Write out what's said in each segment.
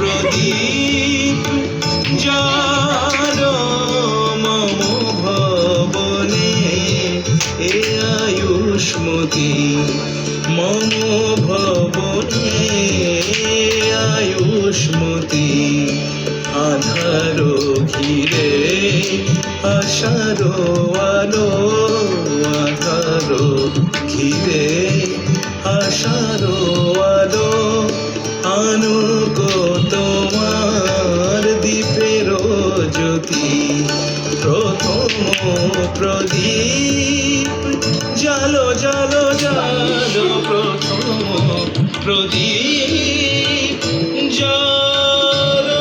প্রদীপ জালো মম ভবনে এ আয়ুষ্মতি মম ভবনে আয়ুষ্মতি আধার ঘিরে আশার আলো আধার ঘিরে আশার আলো আনুক তোমার দীপের জ্যোতি প্রথম প্রদীপ জালো জালো জালো প্রথম প্রদীপ জালো।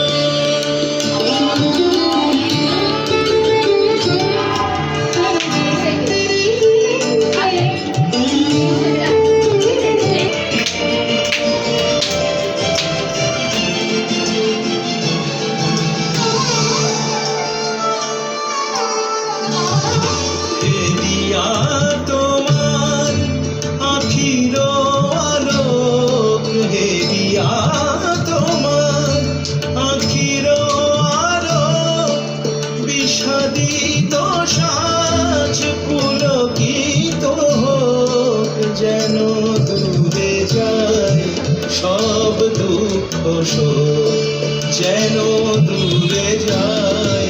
তোমার আখির আলোক হেরিয়া তোমার আখির আলোক বিষাদিত সাজ পুলকিত হোক যেন দূরে যায় সব দুঃখ শোক যেন দূরে যায়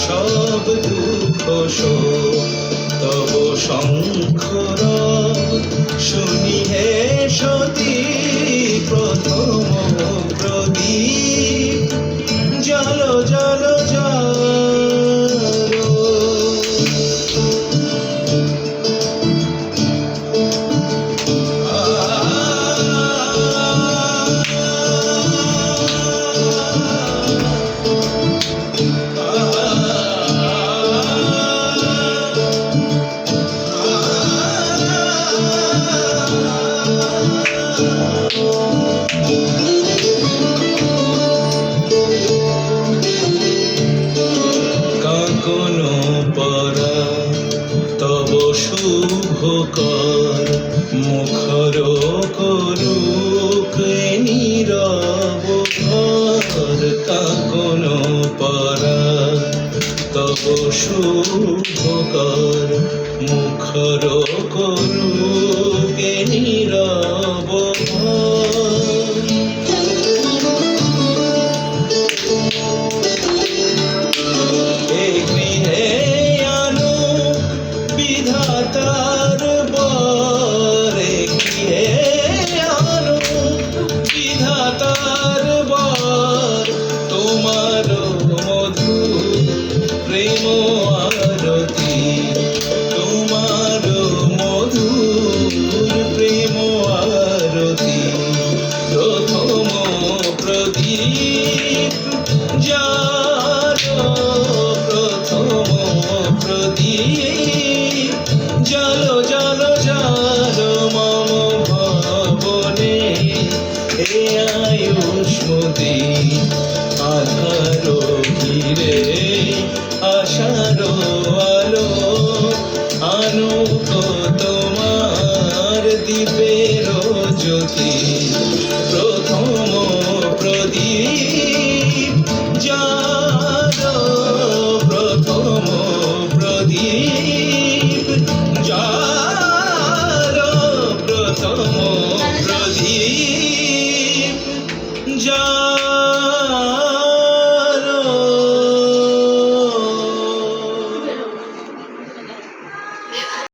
সব দুঃখ শোক তব শঙ্খর শুনি হে সতী প্রথম প্রদীপ জালো জালো জালো। কাঁকনো পরা তব শুভকর মুখর করুক নীরব ঘর কাঁকনো পরা তব শুভকর মুখর করুক নীরব ঘর বিধাতার বরে গৃহে আনো বিধাতার বর তোমার মধু প্রেম আরতি তোমার মধুর প্রেম আরতি প্রথম প্রদীপ জালো প্রথম প্রদীপ জালো জালো জালো মম ভবনে হে আয়ুষ্মতি আধার ঘিরে আশার আলো আনুক তোমার দীপের জ্যোতি প্রথম প্রদীপ জালো প্রথম প্রদীপ জালো প্রথম প্রদীপ।